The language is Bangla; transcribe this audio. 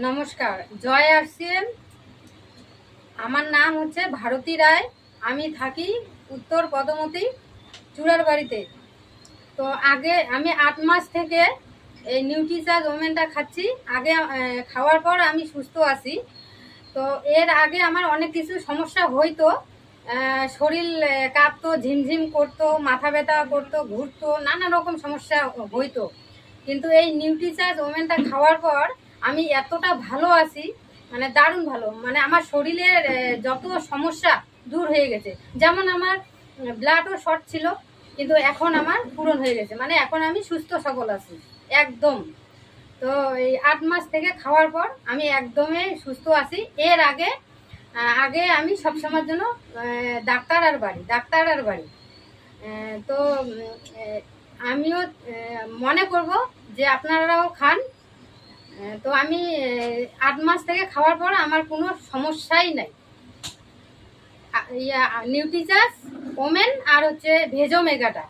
নমস্কার, জয় আরসিএম। আমার নাম হচ্ছে ভারতী রায়। আমি থাকি উত্তর পদমতি চূড়ার বাড়িতে। তো আগে আমি 8 মাস থেকে এই নিউট্রিচার্জ ওমেনটা খাচ্ছি। আগে খাওয়ার পর আমি সুস্থ আছি। তো এর আগে আমার অনেক কিছু সমস্যা হইতো, শরীর কাঁপতো, ঝিমঝিম করতো, মাথা ব্যথা করতো, ঘুরতো, নানা রকম সমস্যা হইতো। কিন্তু এই নিউট্রিচার্জ ওমেনটা খাওয়ার পর আমি এতটা ভালো আছি, মানে দারুণ ভালো। মানে আমার শরীরের যত সমস্যা দূর হয়ে গেছে। যেমন আমার ব্লাডও শর্ট ছিল, কিন্তু এখন আমার পূরণ হয়ে গেছে। মানে এখন আমি সুস্থ সবল আছি একদম। তো এই 8 মাস থেকে খাওয়ার পর আমি একদমই সুস্থ আছি। এর আগে আগে আমি সবসময়ের জন্য ডাক্তার আর বাড়ি। তো আমিও মনে করব যে আপনারাও খান। তো আমি 8 মাস থেকে খাওয়ার পর আমার কোনো সমস্যাই নাই। নিউট্রিচার্জ ওমেন আর হচ্ছে ভেজো মেগাটা